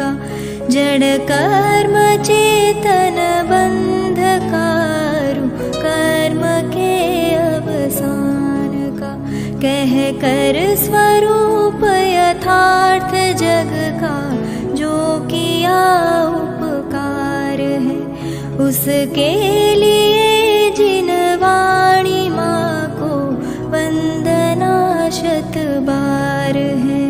का, जड़ कर्म चेतन बंधकारु कर्म के अवसान का, कह कर स्वरूप यथार्थ जग का, जो किया उपकार है उसके लिए जिन वाणी माँ को वंदना शत बार है,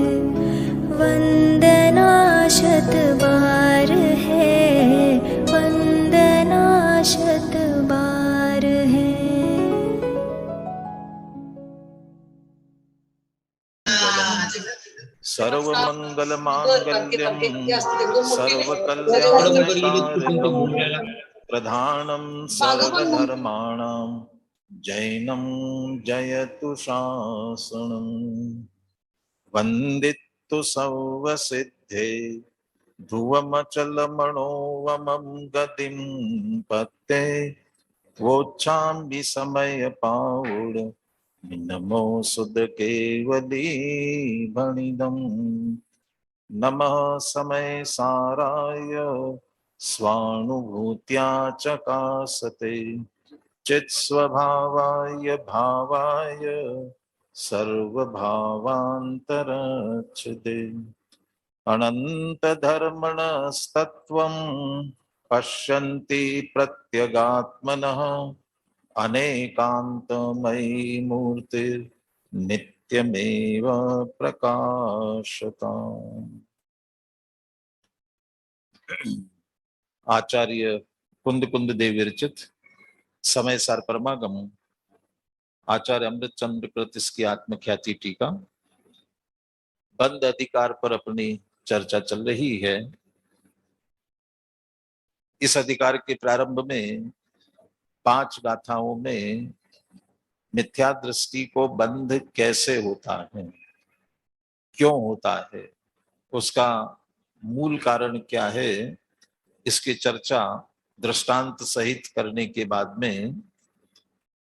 वंदना शत बार है, वंदना शत बार है। सर्वमंगल मांगल्यम सर्वकल्याणकारिणम प्रधानम सर्वधर्माणां जैनं जयतु शासनम्। वंदितु सर्वसिद्धे ध्रुवमचलमणोवमं गतिं पत्ते वोच्छाम्बि समयपावुड नमो सुद केवली भणिदम्। नमः समय साराय स्वानुभूत्या चकासते चित्स्वभावाय भावाय सर्वभावान्तरच्छिदे। अनंत धर्मणस्तत्त्वं पश्यन्ति प्रत्यगात्मनः अनेकान्तमयी मूर्तिर्नित्यमेव प्रकाशताम्। आचार्य कुंद कुंद देव विरचित समय सार परमागम आचार्य अमृत चंद्र कृत की आत्मख्याति टीका। बंद अधिकार पर अपनी चर्चा चल रही है। इस अधिकार के प्रारंभ में 5 गाथाओं में मिथ्या दृष्टि को बंध कैसे होता है, क्यों होता है, उसका मूल कारण क्या है, इसकी चर्चा दृष्टांत सहित करने के बाद में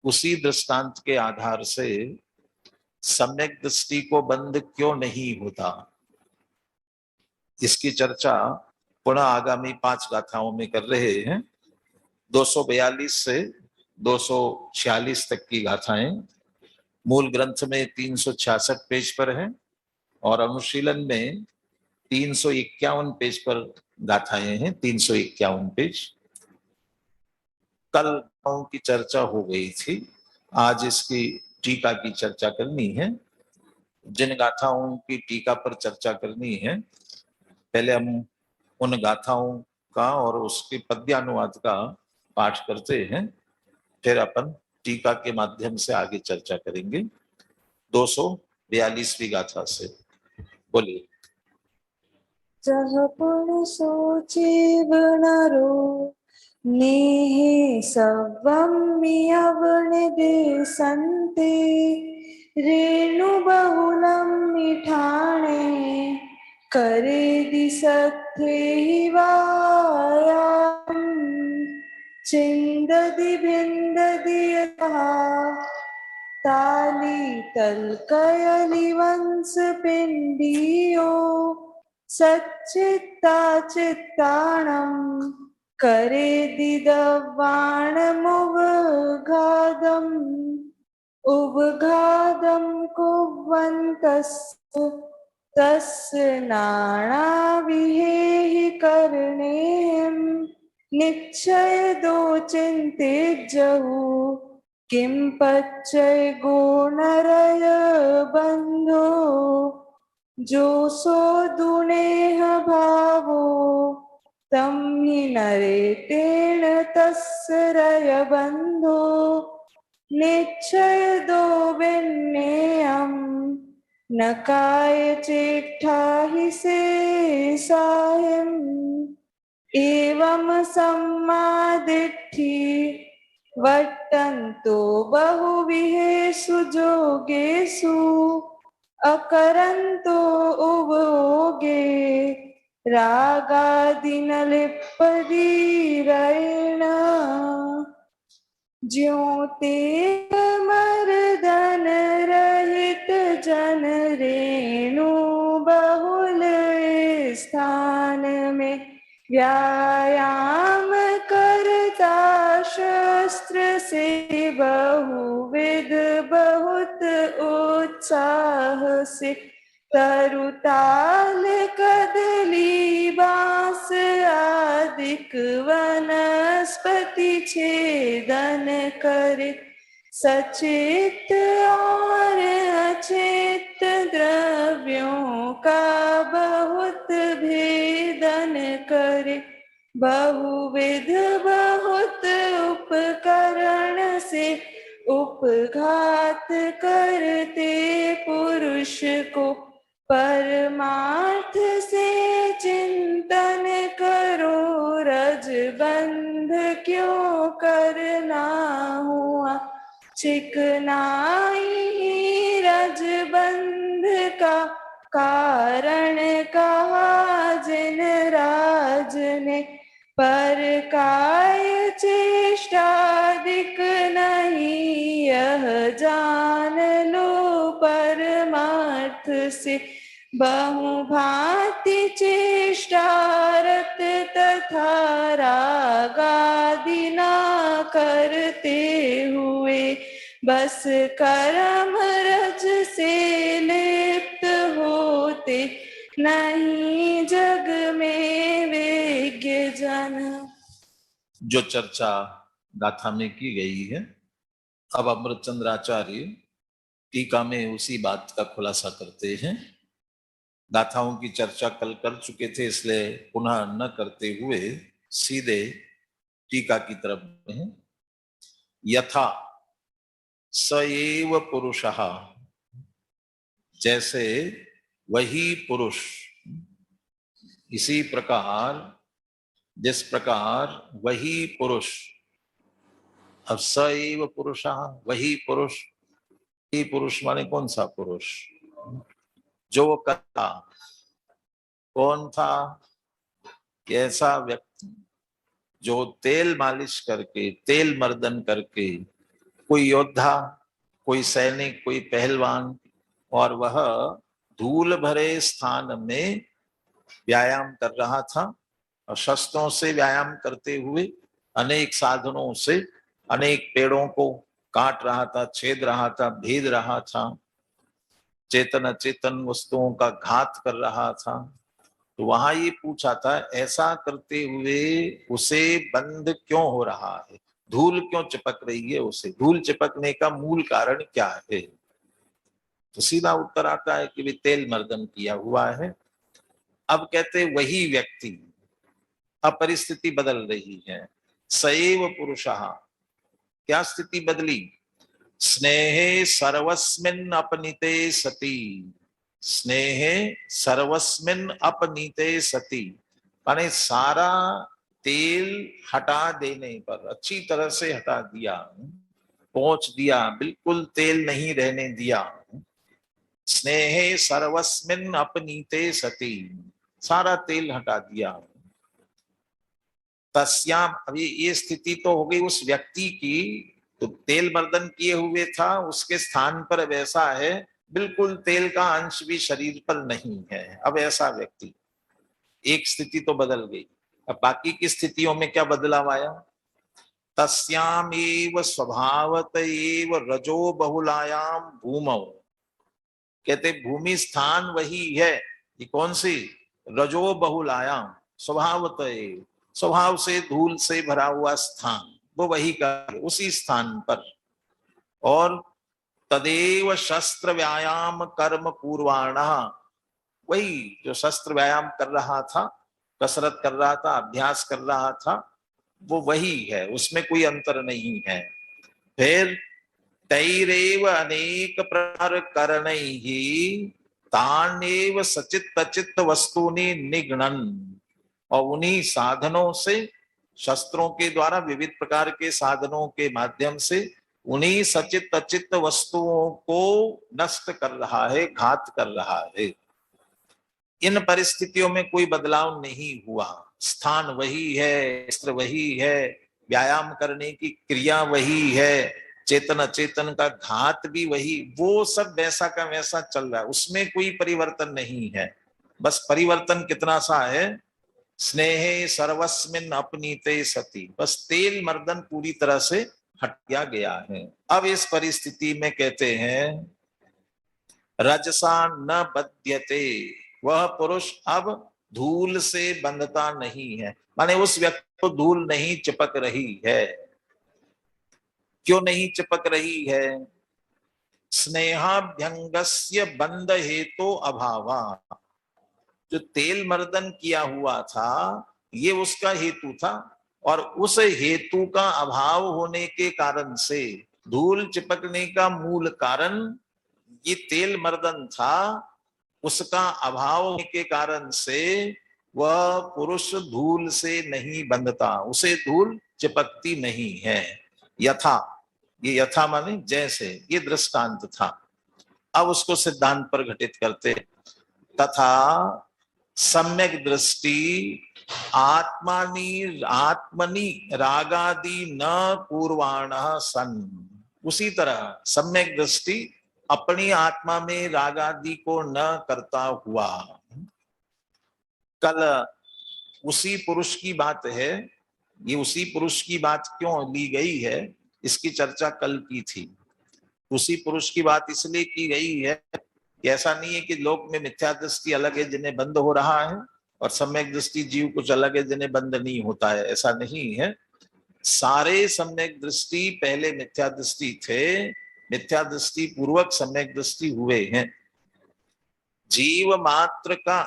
उसी दृष्टांत के आधार से सम्यक दृष्टि को बंध क्यों नहीं होता, इसकी चर्चा पुनः आगामी 5 गाथाओं में कर रहे हैं। 242 से 246 तक की गाथाएं मूल ग्रंथ में 366 पेज पर है और अनुशीलन में 351 पेज पर गाथाएं हैं। 351 पेज। कल गाथाओं की चर्चा हो गई थी, आज इसकी टीका की चर्चा करनी है। जिन गाथाओं की टीका पर चर्चा करनी है, पहले हम उन गाथाओं का और उसके पद्यानुवाद का पाठ करते हैं, फिर अपन टीका के माध्यम से आगे चर्चा करेंगे। 242वीं गाथा से बोलिए। जह पुन सोचे बनरो नेहे सवम्यवण दे संते रेणु बहुलम मिठाणे करे दिसथे हिवायाम चिंददि भिंददि यथा ताली तलकयलि वंश पिंडियो सच्चित्ता चित्ताणं करे दिदवाणमुवघादम् उवघादं कुर्वन्तस्तु तस्य नानाविहेहि कर्णेयं निश्चय दो चिन्ते जहु किं पच्चय गुणरय बंधो जो सो दुनेह भावो तम ही नरे तेण तस्य रय बंधो निश्चय दो विन्नेयम नकाय चिट्ठा ही से साहिम एवं सम्मादिट्ठी वर्तन्तो बहुविहेषु जोगेषु अकरन्तो उभोगे रागादिनलिप्पदीरेण ज्यों ते मर्दन रहित जन रेणु बहुल स्थान व्यायाम करता शस्त्र से बहुविध बहुत उत्साह से तरुताल कदली बांस आदिक वनस्पति छेदन करे सचित और अचित द्रव्यों का बहुत भेदन करे बहुविध बहुत उपकरण से उपघात करते पुरुष को परमार्थ से चिंतन करो रजबंध क्यों करना हुआ चिकनाई रजबंध का कारण कहा जिन राज ने पर काय चेष्टादिक नहीं यह जान लो परमार्थ से बहुभांति चेष्टारत तथा रागादि ना करते हुए बस कर्म रज से लिप्त होते नहीं जग में विज्ञ जन। जो चर्चा गाथा में की गई है, अब अमृतचंद्राचार्य टीका में उसी बात का खुलासा करते हैं। गाथाओं की चर्चा कल कर चुके थे, इसलिए पुनः न करते हुए सीधे टीका की तरफ बढ़े। यथा स एव पुरुषः, जैसे वही पुरुष, इसी प्रकार जिस प्रकार वही पुरुष। अब स एव पुरुषः, वही पुरुष, ही पुरुष माने कौन सा पुरुष? जो वो करता कौन था? ऐसा व्यक्ति जो तेल मालिश करके, तेल मर्दन करके, कोई योद्धा, कोई सैनिक, कोई पहलवान, और वह धूल भरे स्थान में व्यायाम कर रहा था और शस्त्रों से व्यायाम करते हुए अनेक साधनों से अनेक पेड़ों को काट रहा था, छेद रहा था, भेद रहा था, चेतन अचेतन वस्तुओं का घात कर रहा था। तो वहां ये पूछा था, ऐसा करते हुए उसे बंध क्यों हो रहा है? धूल क्यों चिपक रही है उसे? धूल चिपकने का मूल कारण क्या है? तो सीधा उत्तर आता है कि वे तेल मर्दन किया हुआ है। अब कहते वही व्यक्ति, अब परिस्थिति बदल रही है। सएव पुरुषः, क्या स्थिति बदली? स्नेहे सर्वस्मिन् अपनीते सति, स्नेहे सर्वस्मिन् अपनीते सति, माने सारा तेल हटा देने पर, अच्छी तरह से हटा दिया, पोंछ दिया, बिल्कुल तेल नहीं रहने दिया। स्नेहे सर्वस्मिन् अपनीते सति, सारा तेल हटा दिया। तस्याम, अभी ये स्थिति तो हो गई उस व्यक्ति की, तो तेल मर्दन किए हुए था, उसके स्थान पर वैसा है बिल्कुल तेल का अंश भी शरीर पर नहीं है। अब ऐसा व्यक्ति, एक स्थिति तो बदल गई। अब बाकी की स्थितियों में क्या बदलाव आया? तस्याम एव स्वभावत एव रजो बहुलायाम भूमौ, कहते भूमि स्थान वही है। ये कौन सी? रजो बहुलायाम, स्वभावत एव, स्वभाव से धूल से भरा हुआ स्थान, वो वही का उसी स्थान पर। और तदेव शस्त्र व्यायाम कर्म पूर्वाणः, वही जो शस्त्र व्यायाम कर रहा था, कसरत कर रहा था, अभ्यास कर रहा था, वो वही है, उसमें कोई अंतर नहीं है। फिर तैरेव अनेक प्रकार करणैहि तानेव सचित्त अचित्त वस्तुनि निगणन, और उन्हीं साधनों से, शस्त्रों के द्वारा, विविध प्रकार के साधनों के माध्यम से उन्हीं सचित्त अचित्त वस्तुओं को नष्ट कर रहा है, घात कर रहा है। इन परिस्थितियों में कोई बदलाव नहीं हुआ, स्थान वही है, अस्त्र वही है, व्यायाम करने की क्रिया वही है, चेतन अचेतन का घात भी वही, वो सब वैसा का वैसा चल रहा है, उसमें कोई परिवर्तन नहीं है। बस परिवर्तन कितना सा है? स्नेहे सर्वस्मिन अपनीते सती, बस तेल मर्दन पूरी तरह से हट गया है। अब इस परिस्थिति में कहते हैं रजसा न बध्यते, वह पुरुष अब धूल से बंधता नहीं है, माने उस व्यक्ति को धूल नहीं चिपक रही है। क्यों नहीं चिपक रही है? स्नेहाभ्यंगस्य बंध हेतु अभावा, जो तेल मर्दन किया हुआ था ये उसका हेतु था, और उस हेतु का अभाव होने के कारण से, धूल चिपकने का मूल कारण ये तेल मर्दन था, उसका अभाव होने के कारण से वह पुरुष धूल से नहीं बंधता, उसे धूल चिपकती नहीं है। यथा, ये यथा माने जैसे, ये दृष्टांत था। अब उसको सिद्धांत पर घटित करते, तथा सम्यक दृष्टि आत्मनि रागादि न पूर्वाणः सन, उसी तरह सम्यक दृष्टि अपनी आत्मा में रागादि को न करता हुआ। कल उसी पुरुष की बात है, ये उसी पुरुष की बात क्यों ली गई है इसकी चर्चा कल की थी। उसी पुरुष की बात इसलिए की गई है कि ऐसा नहीं है कि लोक में मिथ्या दृष्टि अलग है जिन्हें बंद हो रहा है, और सम्यक दृष्टि जीव कुछ अलग है जिन्हें बंद नहीं होता है, ऐसा नहीं है। सारे सम्यक दृष्टि पहले मिथ्या दृष्टि थे, मिथ्या दृष्टि पूर्वक सम्यक दृष्टि हुए हैं। जीव मात्र का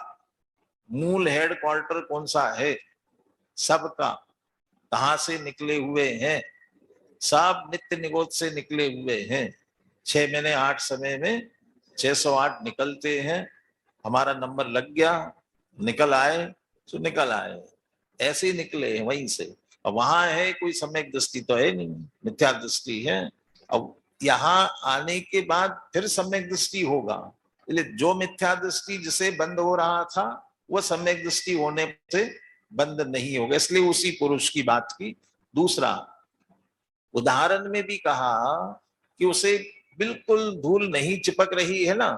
मूल हेडक्वार्टर कौन सा है? सबका कहां से निकले हुए हैं? सब नित्य निगोद से निकले हुए हैं। 6 महीने 8 समय में 608 निकलते हैं, हमारा नंबर लग गया, निकल आए तो निकल आए, ऐसे ही निकले हैं वहीं से। अब वहां है कोई सम्यक दृष्टि तो है नहीं, मिथ्या दृष्टि है। अब यहाँ आने के बाद फिर सम्यक दृष्टि होगा, इसलिए जो मिथ्या दृष्टि जिसे बंद हो रहा था वह सम्यक दृष्टि होने से बंद नहीं होगा, इसलिए उसी पुरुष की बात की। दूसरा उदाहरण में भी कहा कि उसे बिल्कुल धूल नहीं चिपक रही है ना,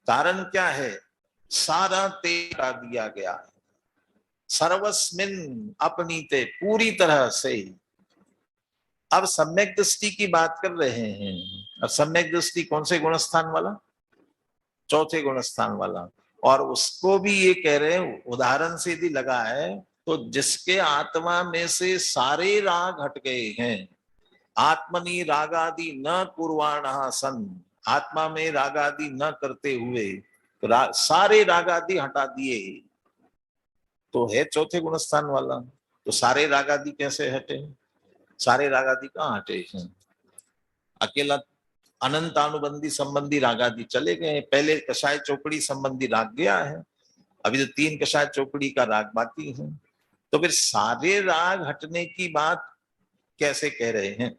कारण क्या है? सारा तेल हटा दिया गया है, सर्वस्मिन अपनीते, पूरी तरह से। अब सम्यक दृष्टि की बात कर रहे हैं, अब सम्यक दृष्टि कौन से गुणस्थान वाला? चौथे गुणस्थान वाला। और उसको भी ये कह रहे हैं, उदाहरण से यदि लगा है तो जिसके आत्मा में से सारे राग हट गए हैं, आत्मनि रागादि न कुर्वाणः सन, आत्मा में रागादि न करते हुए सारे रागादि हटा दिए, तो है चौथे गुणस्थान वाला। तो सारे रागादि कैसे हटे? सारे रागादि कहाँ हटे हैं? अकेला अनंतानुबंधी संबंधी रागादि चले गए, पहले कषाय चौकड़ी संबंधी राग गया है, अभी तो 3 कषाय चौकड़ी का राग बाकी है। तो फिर सारे राग हटने की बात कैसे कह रहे हैं?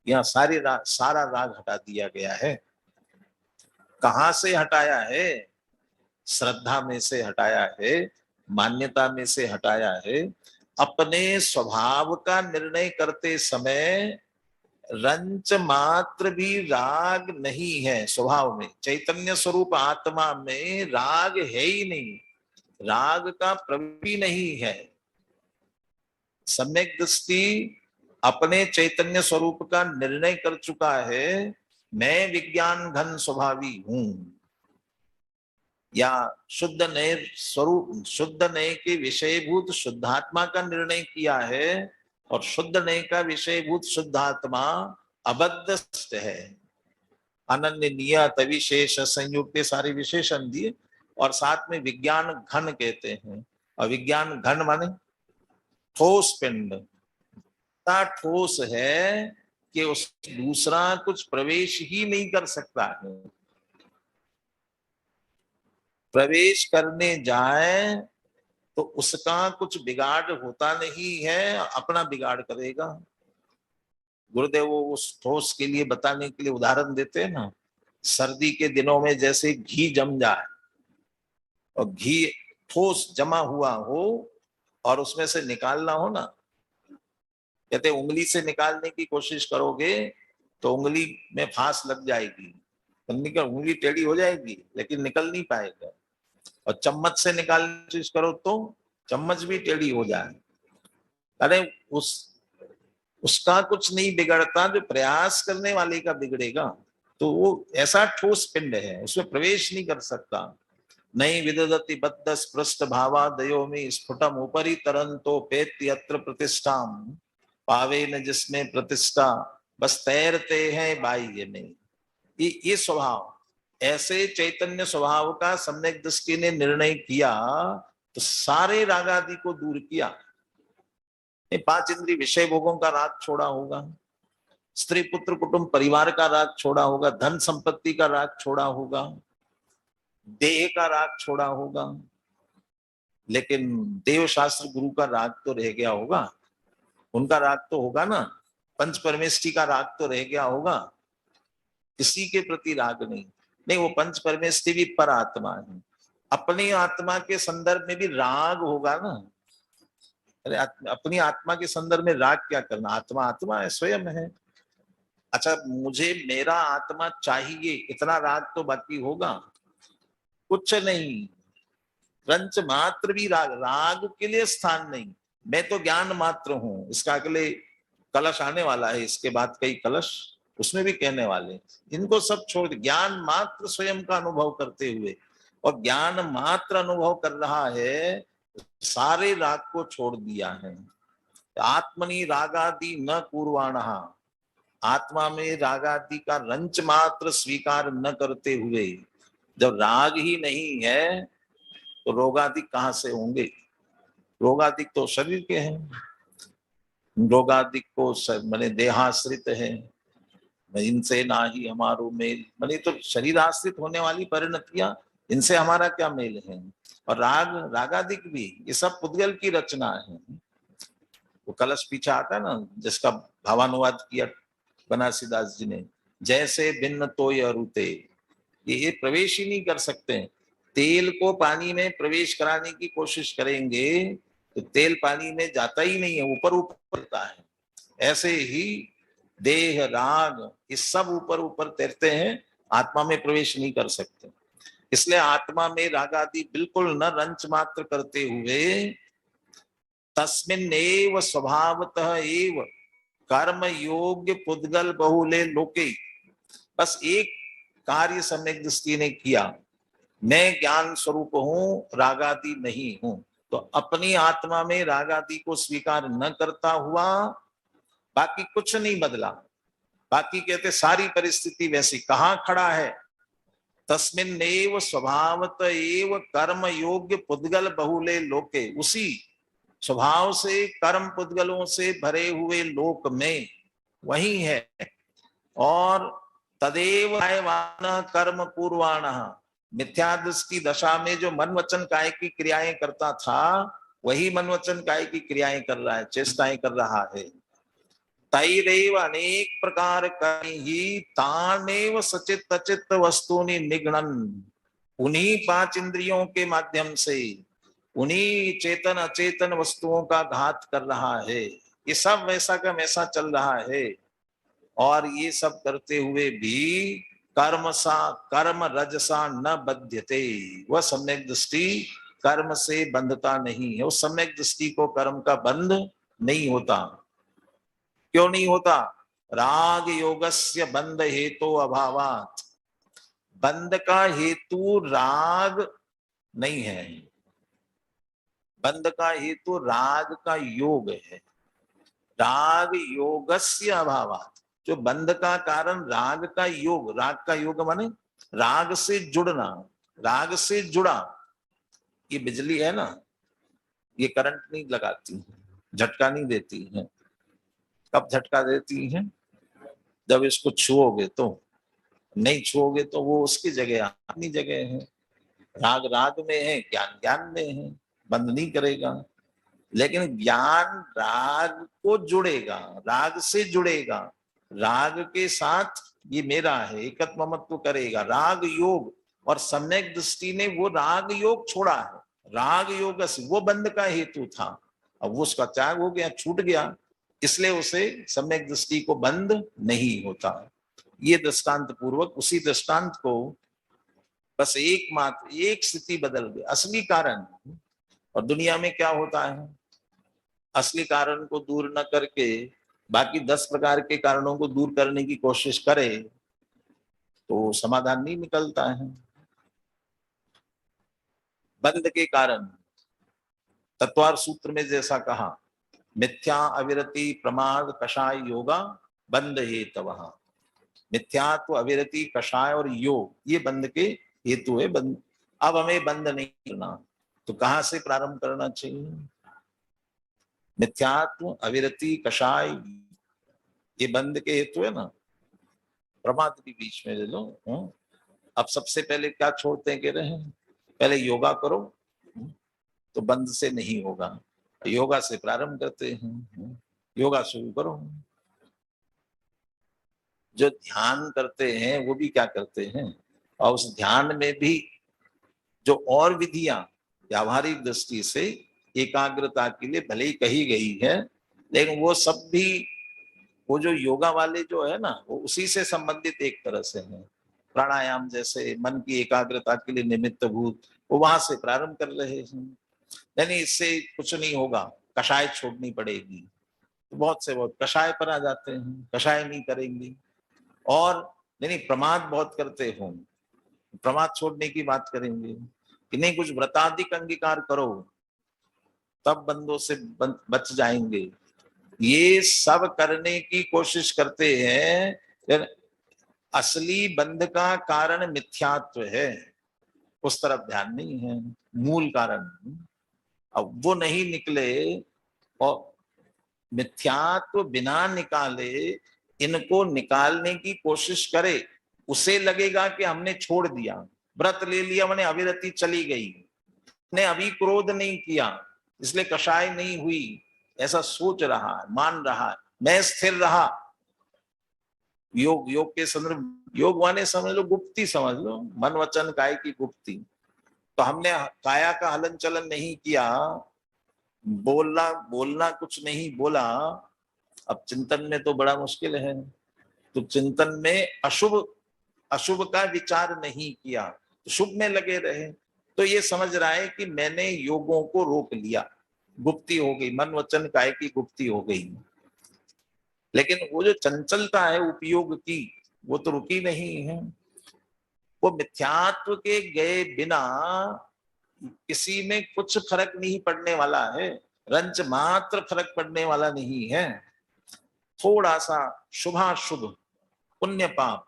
यहाँ सारा राग हटा दिया गया है। कहां से हटाया है? श्रद्धा में से हटाया है, मान्यता में से हटाया है। अपने स्वभाव का निर्णय करते समय रंच मात्र भी राग नहीं है स्वभाव में, चैतन्य स्वरूप आत्मा में राग है ही नहीं, राग का प्रवृत्ति नहीं है। सम्यक दृष्टि अपने चैतन्य स्वरूप का निर्णय कर चुका है, मैं विज्ञान घन स्वभावी हूं, या शुद्ध नए स्वरूप, शुद्ध नए के विषयभूत शुद्धात्मा का निर्णय किया है, और शुद्ध नए का विषयभूत शुद्धात्मा अबद्ध है, अनन्य नियत विशेष संयुक्त, सारे विशेषण दिए, और साथ में विज्ञान घन कहते हैं। और विज्ञान घन माने ठोस पिंड, ठोस है कि उस दूसरा कुछ प्रवेश ही नहीं कर सकता है। प्रवेश करने जाए तो उसका कुछ बिगाड़ होता नहीं है, अपना बिगाड़ करेगा। गुरुदेव वो उस ठोस के लिए बताने के लिए उदाहरण देते हैं ना, सर्दी के दिनों में जैसे घी जम जाए और घी ठोस जमा हुआ हो और उसमें से निकालना हो ना, कहते उंगली से निकालने की कोशिश करोगे तो उंगली में फांस लग जाएगी, उंगली टेढ़ी हो जाएगी लेकिन निकल नहीं पाएगा। और चम्मच से निकालने की कोशिश करो तो चम्मच भी टेढ़ी हो जाए, अरे उसका कुछ नहीं बिगड़ता, जो प्रयास करने वाले का बिगड़ेगा। तो वो ऐसा ठोस पिंड है, उसमें प्रवेश नहीं कर सकता। नहीं विदधति बद्ध स्पृष्ट भावा दयो में स्फुटम ऊपरी तरंतो पेत्य यत्र प्रतिष्ठाम, पावे न जिसमें प्रतिष्ठा, बस तैरते हैं बाह्य में। ये स्वभाव, ऐसे चैतन्य स्वभाव का सम्यक दृष्टि ने निर्णय किया तो सारे राग आदि को दूर किया। 5 इंद्रिय विषय भोगों का राग छोड़ा होगा, स्त्री पुत्र कुटुंब परिवार का राग छोड़ा होगा, धन संपत्ति का राग छोड़ा होगा, देह का राग छोड़ा होगा, लेकिन देव शास्त्र गुरु का राग तो रह गया होगा। उनका राग तो होगा ना, पंच परमेष्ठी का राग तो रह गया होगा। किसी के प्रति राग नहीं, वो पंच परमेष्ठी भी पर आत्मा है, अपनी आत्मा के संदर्भ में भी राग होगा ना। अरे अपनी आत्मा के संदर्भ में राग क्या करना, आत्मा आत्मा है, स्वयं है। अच्छा मुझे मेरा आत्मा चाहिए, इतना राग तो बाकी होगा? कुछ नहीं, रंच मात्र भी राग के लिए स्थान नहीं। मैं तो ज्ञान मात्र हूं, इसका अगले कलश आने वाला है, इसके बाद कई कलश उसमें भी कहने वाले। इनको सब छोड़, ज्ञान मात्र स्वयं का अनुभव करते हुए, और ज्ञान मात्र अनुभव कर रहा है, सारे राग को छोड़ दिया है। आत्मनि रागादि न कुर्वाणः, आत्मा में रागादि का रंच मात्र स्वीकार न करते हुए, जब राग ही नहीं है तो रोगादिक कहां से होंगे? रोगादिक तो शरीर के हैं, रोगादिक को मैंने देहाश्रित है, इनसे ना ही हमारो मेल, मैंने तो शरीर आश्रित होने वाली परिणतियां, इनसे हमारा क्या मेल है? और रागादिक भी ये सब पुद्गल की रचना है। वो कलश पीछा आता है ना, जिसका भावानुवाद किया बनारसीदास जी ने, जैसे भिन्न तो अरुते, ये प्रवेश ही नहीं कर सकते। तेल को पानी में प्रवेश कराने की कोशिश करेंगे तो तेल पानी में जाता ही नहीं है, ऊपर ऊपर रहता है। ऐसे ही देह राग ये सब ऊपर ऊपर तैरते हैं, आत्मा में प्रवेश नहीं कर सकते। इसलिए आत्मा में राग आदि बिल्कुल न रंच मात्र करते हुए, तस्मिन् एव स्वभावतः एव कर्म योग्य पुद्गल बहुले लोके, बस एक कार्य सम्यक दृष्टि ने किया, मैं ज्ञान स्वरूप हूं, रागादि नहीं हूं। तो अपनी आत्मा में रागादि को स्वीकार न करता हुआ बाकी कुछ नहीं बदला। बाकी कहते सारी परिस्थिति वैसी, कहां खड़ा है? तस्मिन् एव स्वभावत एव कर्म योग्य पुद्गल बहुले लोके, उसी स्वभाव से कर्म पुद्गलों से भरे हुए लोक में वही है। और तदेव कर्म पूर्वाण, मिथ्या दृष्टि दशा में जो मन वचन काय की क्रियाएं करता था, वही मन वचन काय की क्रियाएं कर रहा है, चेष्टाएं कर रहा है। तैरेव अनेक प्रकार ही तानेव सचित अचित वस्तुनि निगणन, उन्हीं 5 इंद्रियों के माध्यम से उन्हीं चेतन अचेतन वस्तुओं का घात कर रहा है। ये सब वैसा का वैसा चल रहा है। और ये सब करते हुए भी कर्म रजसा न बध्यते, वह सम्यक दृष्टि कर्म से बंधता नहीं है। उस सम्यक दृष्टि को कर्म का बंध नहीं होता। क्यों नहीं होता? राग योगस्य बंध हेतु अभावात, बंध का हेतु राग नहीं है, बंध का हेतु राग का योग है। राग योगस्य अभावात, जो बंध का कारण राग का योग, राग का योग माने राग से जुड़ना, राग से जुड़ा। ये बिजली है ना, ये करंट नहीं लगाती, झटका नहीं देती है। कब झटका देती है? जब इसको छुओगे तो, नहीं छुओगे तो वो उसकी जगह अपनी जगह है। राग राग में है, ज्ञान ज्ञान में है, बंद नहीं करेगा। लेकिन ज्ञान राग को जुड़ेगा, राग से जुड़ेगा, राग के साथ ये मेरा है एकत्व ममत्व करेगा। राग योग और सम्यक दृष्टि ने वो राग योग छोड़ा है, राग योग से वो बंध का हेतु था, अब वो उसका त्याग हो गया, छूट गया, इसलिए उसे सम्यक दृष्टि को बंध नहीं होता। ये दृष्टांत पूर्वक, उसी दृष्टांत को बस एक मात्र एक स्थिति बदल गई। असली कारण और दुनिया में क्या होता है, असली कारण को दूर न करके बाकी 10 प्रकार के कारणों को दूर करने की कोशिश करे तो समाधान नहीं निकलता है। बंध के कारण तत्वार सूत्र में जैसा कहा, मिथ्या अविरति प्रमाद कषाय योगा बंध हेतवः। मिथ्यात्व, अविरति, कषाय और योग ये बंध के हेतु है। बंध, अब हमें बंध नहीं करना तो कहां से प्रारंभ करना चाहिए? मिथ्यात्व, अविरति, कषाय ये बंध के हेतु है ना। प्रमाद भी बीच में ले लो। अब सबसे पहले क्या छोड़ते कह रहे हैं, पहले योगा करो तो बंध से नहीं होगा। योगा से प्रारंभ करते हैं, योगा शुरू करो। जो ध्यान करते हैं वो भी क्या करते हैं, और उस ध्यान में भी जो और विधियां व्यावहारिक दृष्टि से एकाग्रता के लिए भले ही कही गई है, लेकिन वो सब भी वो जो योगा वाले जो है ना वो उसी से संबंधित एक तरह से है। प्राणायाम जैसे मन की एकाग्रता के लिए निमित्त भूत, वो वहां से प्रारंभ कर रहे हैं। यानी इससे कुछ नहीं होगा, कषाय छोड़नी पड़ेगी। तो बहुत से बहुत कषाय पर आ जाते हैं, कषाय नहीं करेंगे। और नहीं प्रमाद बहुत करते हो, प्रमाद छोड़ने की बात करेंगे कि नहीं कुछ व्रताधिक अंगीकार करो तब बंधों से बच जाएंगे। ये सब करने की कोशिश करते हैं, असली बंध का कारण मिथ्यात्व है, उस तरफ ध्यान नहीं है, मूल कारण। अब वो नहीं निकले और मिथ्यात्व बिना निकाले इनको निकालने की कोशिश करे, उसे लगेगा कि हमने छोड़ दिया, व्रत ले लिया, मैंने अविरति चली गई, ने अभी क्रोध नहीं किया इसलिए कषाय नहीं हुई, ऐसा सोच रहा है, मान रहा है, मैं स्थिर रहा। योग, योग के संदर्भ, योग वाले समझ लो गुप्ती, समझ लो मन वचन काय की गुप्ती। तो हमने काया का हलन चलन नहीं किया, बोलना कुछ नहीं बोला। अब चिंतन में तो बड़ा मुश्किल है, तो चिंतन में अशुभ का विचार नहीं किया, तो शुभ में लगे रहे। तो ये समझ रहा है कि मैंने योगों को रोक लिया, गुप्ती हो गई, मन वचन काय की गुप्ती हो गई। लेकिन वो जो चंचलता है उपयोग की, वो तो रुकी नहीं है। वो मिथ्यात्व के गए बिना किसी में कुछ फर्क नहीं पड़ने वाला है, रंच मात्र फर्क पड़ने वाला नहीं है। थोड़ा सा शुभाशुभ, पुण्य पाप,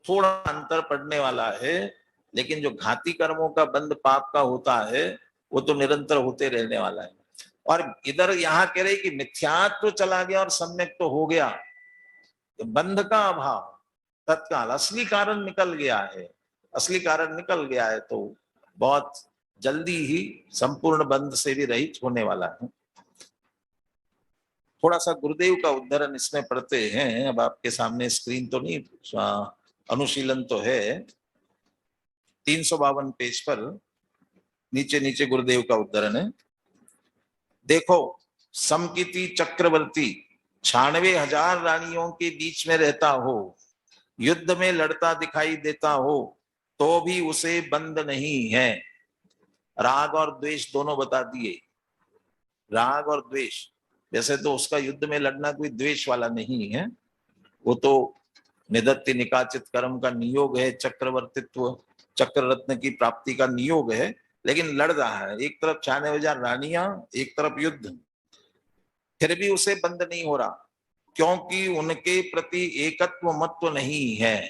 थोड़ा अंतर पड़ने वाला है, लेकिन जो घाती कर्मों का बंध पाप का होता है वो तो निरंतर होते रहने वाला है। और इधर यहाँ कह रहे कि मिथ्यात्व चला गया और सम्यक तो हो गया, तो बंध का अभाव तत्काल, असली कारण निकल गया है। असली कारण निकल गया है तो बहुत जल्दी ही संपूर्ण बंध से भी रहित होने वाला है। थोड़ा सा गुरुदेव का उद्धरण इसमें पढ़ते हैं। अब आपके सामने स्क्रीन तो नहीं, अनुशीलन तो है। 352 पेज पर नीचे नीचे गुरुदेव का उद्धरण है। देखो, समकीर्ति चक्रवर्ती 96,000 रानियों के बीच में रहता हो, युद्ध में लड़ता दिखाई देता हो, तो भी उसे बंद नहीं है। राग और द्वेष दोनों बता दिए। राग और द्वेष, वैसे तो उसका युद्ध में लड़ना कोई द्वेष वाला नहीं है, वो तो निदत्ति निकाचित कर्म का नियोग है, चक्रवर्तित्व, चक्र रत्न की प्राप्ति का नियोग है। लेकिन लड़ रहा है, एक तरफ 96,000 रानियां, एक तरफ युद्ध, फिर भी उसे बंद नहीं हो रहा, क्योंकि उनके प्रति एकत्व मत्व नहीं है।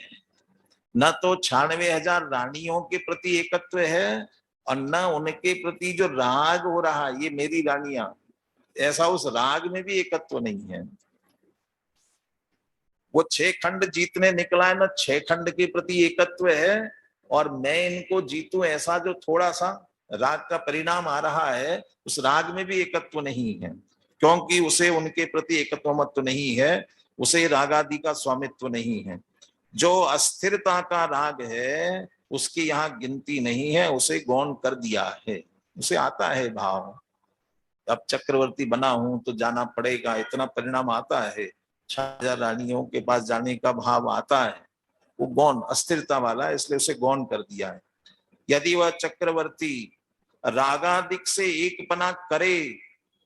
न तो 96,000 रानियों के प्रति एकत्व है और न उनके प्रति जो राग हो रहा है, ये मेरी रानियां, ऐसा उस राग में भी एकत्व नहीं है। वो 6 खंड जीतने निकला है, न 6 खंड के प्रति एकत्व है, और मैं इनको जीतूं ऐसा जो थोड़ा सा राग का परिणाम आ रहा है, उस राग में भी एकत्व नहीं है, क्योंकि उसे उनके प्रति एकत्व मत्व नहीं है, उसे राग आदि का स्वामित्व नहीं है। जो अस्थिरता का राग है उसकी यहाँ गिनती नहीं है, उसे गौण कर दिया है, उसे आता है भाव। अब चक्रवर्ती बना हूं तो जाना पड़ेगा, इतना परिणाम आता है। 6,000 रानियों के पास जाने का भाव आता है, वो गौण अस्थिरता वाला है, इसलिए उसे गौण कर दिया है। यदि वह चक्रवर्ती रागादिक से एकपना करे,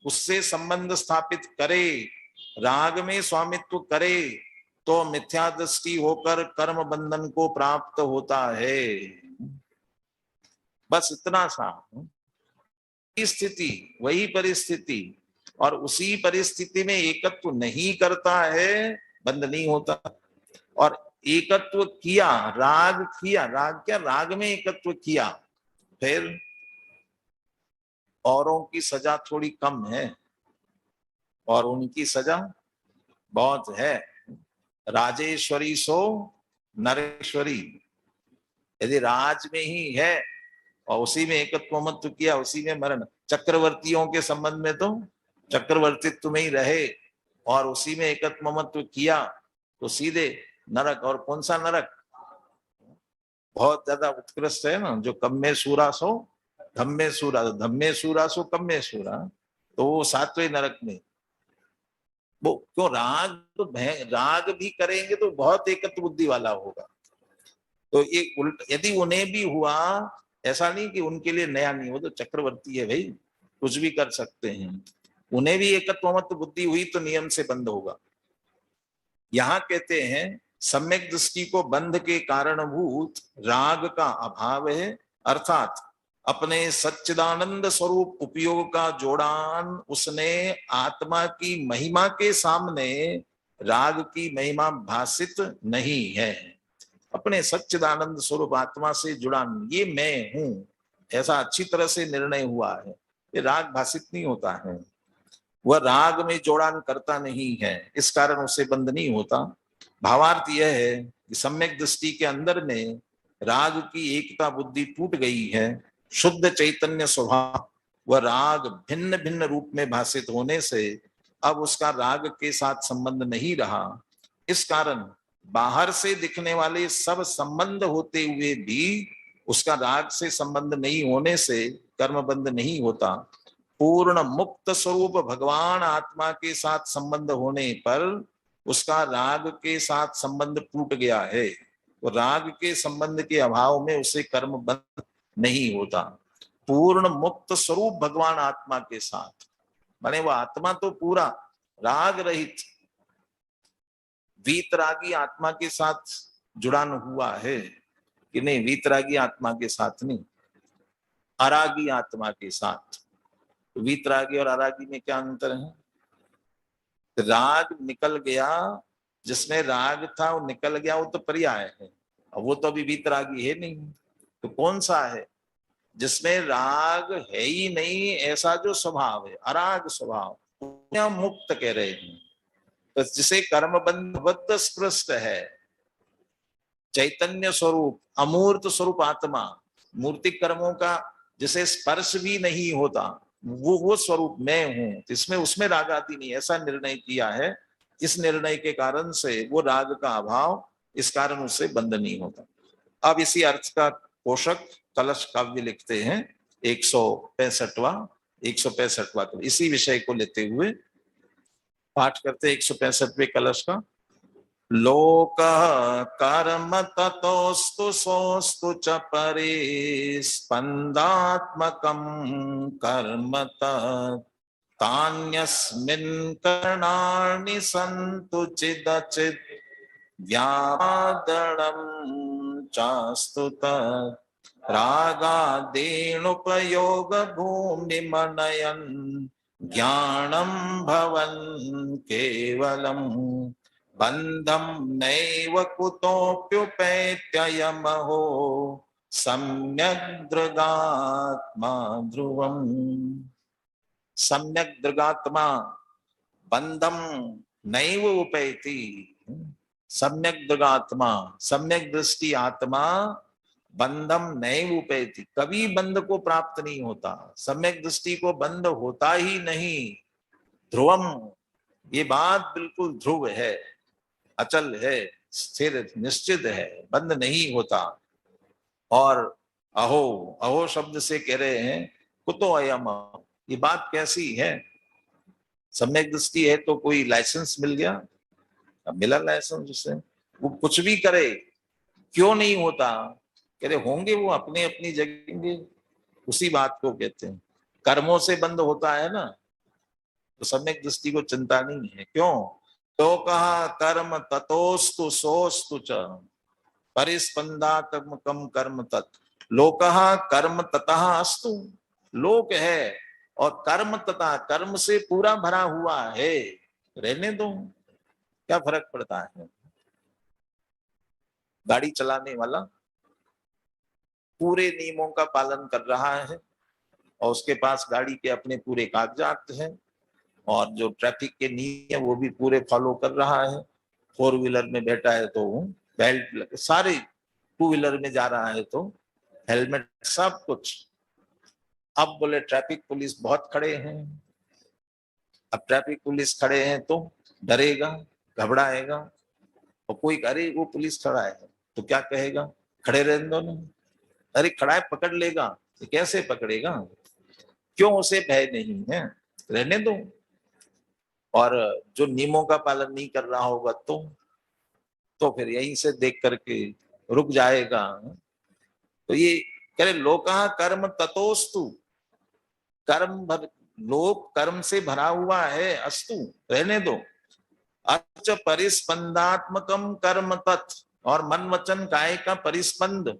उससे संबंध स्थापित करे, राग में स्वामित्व करे, तो मिथ्या दृष्टि होकर कर्म बंधन को प्राप्त होता है। बस इतना सा स्थिति, वही परिस्थिति, और उसी परिस्थिति में एकत्व नहीं करता है, बंद नहीं होता। और एकत्व किया, राग किया, राग क्या, राग में एकत्व किया, फिर औरों की सजा थोड़ी कम है और उनकी सजा बहुत है। राजेश्वरी सो नरेश्वरी, यदि राज में ही है और उसी में एकत्व मत्व किया, उसी में मरण। चक्रवर्तियों के संबंध में तो चक्रवर्तित्व में ही रहे और उसी में एकत्व मत्व किया तो सीधे नरक। और कौन सा नरक, बहुत ज्यादा उत्कृष्ट है ना, जो कम्मे सूरा सो धम्मे सूरा, धम्मे सूरा सो कम्मे सूरा, तो वो 7वें नरक में। वो क्यों, राग तो राग भी करेंगे तो बहुत एकत्व बुद्धि वाला होगा। तो ये उल्टा, यदि उन्हें भी हुआ, ऐसा नहीं कि उनके लिए नया नहीं, वो तो चक्रवर्ती है भाई, कुछ भी कर सकते हैं। उन्हें भी एकत्व मत बुद्धि हुई तो नियम से बंद होगा। यहां कहते हैं सम्यक दृष्टि को बंध के कारणभूत राग का अभाव है, अर्थात अपने सच्चिदानंद स्वरूप उपयोग का जोड़ान उसने आत्मा की महिमा के सामने राग की महिमा भाषित नहीं है। अपने सच्चिदानंद स्वरूप आत्मा से जुड़ान, ये मैं हूं, ऐसा अच्छी तरह से निर्णय हुआ है, ये राग भाषित नहीं होता है, वह राग में जोड़ान करता नहीं है, इस कारण उसे बंद नहीं होता। भावार्थ यह है कि सम्यक दृष्टि के अंदर में राग की एकता बुद्धि टूट गई है। शुद्ध चैतन्य स्वभाव वह राग भिन्न भिन्न रूप में भाषित होने से अब उसका राग के साथ संबंध नहीं रहा। इस कारण बाहर से दिखने वाले सब संबंध होते हुए भी उसका राग से संबंध नहीं होने से कर्म बंध नहीं होता। पूर्ण मुक्त स्वरूप भगवान आत्मा के साथ संबंध होने पर उसका राग के साथ संबंध टूट गया है। तो राग के संबंध के अभाव में उसे कर्म बंध नहीं होता। पूर्ण मुक्त स्वरूप भगवान आत्मा के साथ, माने वो आत्मा तो पूरा राग रहित वीतरागी आत्मा के साथ जुड़ान हुआ है कि नहीं, वीतरागी आत्मा के साथ नहीं, अरागी आत्मा के साथ। तो वीतरागी और अरागी में क्या अंतर है? राग निकल गया, जिसमें राग था वो निकल गया, वो तो पर्याय है, अब वो तो अभी वीतरागी है नहीं। तो कौन सा है? जिसमें राग है ही नहीं, ऐसा जो स्वभाव है, अराग स्वभाव, मुक्त कह रहे हैं। तो जिसे कर्म बंधवत स्पृष्ट है, चैतन्य स्वरूप अमूर्त स्वरूप आत्मा, मूर्तिक कर्मों का जिसे स्पर्श भी नहीं होता, वो स्वरूप मैं हूं, इसमें उसमें राग आदि नहीं, ऐसा निर्णय किया है। इस निर्णय के कारण से वो राग का अभाव, इस कारण उससे बंध नहीं होता। अब इसी अर्थ का पोषक कलश काव्य लिखते हैं 165वां इसी विषय को लेते हुए पाठ करते 165वें कलश का। लोक कर्म ततोस्तु सोस्तु च परे स्पंदात्मकं कर्म तान्यस्मिन् करणानि सन्तु चिदचित् व्यादणं चास्तु तत् रागादेणुपयोग भूमिमनयन् ज्ञानं भवन् केवलम् बंधम नैव कुतोप्युपैत्ययमहो सम्यक् दृगात्मा ध्रुवम्। सम्यक् दृगात्मा बंधम नैव उपैति। सम्यक् दृगात्मा, सम्यक दृष्टि आत्मा बंधम नैव उपैति, कभी बंध को प्राप्त नहीं होता। सम्यक दृष्टि को बंध होता ही नहीं। ध्रुवम, ये बात बिल्कुल ध्रुव है, अचल है, स्थिर निश्चित है, बंद नहीं होता। और अहो, अहो शब्द से कह रहे हैं कुतो अयम, ये बात कैसी है? सम्यक दृष्टि है तो कोई लाइसेंस मिल गया, अब मिला लाइसेंस उसे, वो कुछ भी करे, क्यों नहीं होता? कह रहे होंगे वो अपने अपनी जगह, उसी बात को कहते हैं। कर्मों से बंद होता है ना, तो सम्यक दृष्टि को चिंता नहीं है। क्यों? तो कहा कर्म ततोस्तु सोस्तु च परिस्पंदात्मकम कर्म तत्। लोकः कर्म ततः अस्तु, लोक है और कर्म तथा कर्म से पूरा भरा हुआ है, रहने दो, क्या फर्क पड़ता है। गाड़ी चलाने वाला पूरे नियमों का पालन कर रहा है और उसके पास गाड़ी के अपने पूरे कागजात हैं और जो ट्रैफिक के नियम है वो भी पूरे फॉलो कर रहा है। 4 व्हीलर में बैठा है तो बेल्ट लगे, सारे 2 व्हीलर में जा रहा है तो हेलमेट, सब कुछ। अब बोले ट्रैफिक पुलिस बहुत खड़े हैं, अब ट्रैफिक पुलिस खड़े हैं तो डरेगा, घबराएगा, और कोई अरे वो पुलिस खड़ा है तो क्या कहेगा, खड़े रहने दो ना, अरे खड़ा है पकड़ लेगा, तो कैसे पकड़ेगा, क्यों, उसे भय नहीं है, रहने दो। और जो नियमों का पालन नहीं कर रहा होगा तो फिर यहीं से देख करके रुक जाएगा। तो ये कह रहे लोका कर्म ततोस्तु, कर्म भर, लोक कर्म से भरा हुआ है, अस्तु रहने दो। अच परिस्पंदात्मकम कर्म तत्, और मन वचन काय का परिस्पंद,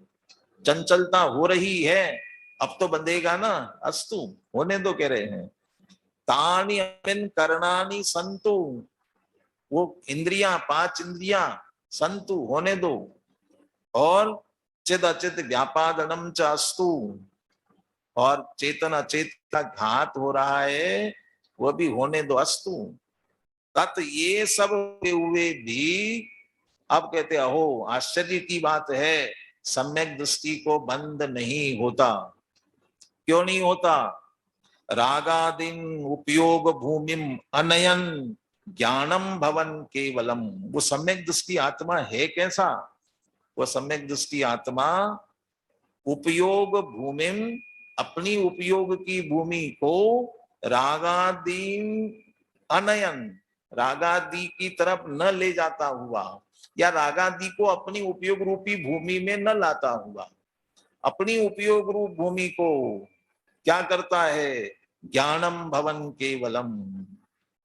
चंचलता हो रही है, अब तो बंधेगा ना, अस्तु होने दो कह रहे हैं। तानि अमिन करणानि संतु, वो इंद्रियां, 5 इंद्रियां संतु होने दो। और चिद अचित व्यापादनम च अस्तु, और चेतन अचेत का घात हो रहा है वो भी होने दो, अस्तु। तत्, ये सब हुए भी अब कहते अहो आश्चर्य की बात है, सम्यक दृष्टि को बंद नहीं होता। क्यों नहीं होता? रागादिन उपयोग भूमिम अनयन ज्ञानम भवन केवलम, वो सम्यक दृष्टि आत्मा है कैसा? वो सम्यक दृष्टि आत्मा उपयोग भूमिम, अपनी उपयोग की भूमि को रागादीन अनयन, रागादि की तरफ न ले जाता हुआ, या रागादि को अपनी उपयोग रूपी भूमि में न लाता हुआ, अपनी उपयोग रूप भूमि को क्या करता है? ज्ञानम भवन केवलम,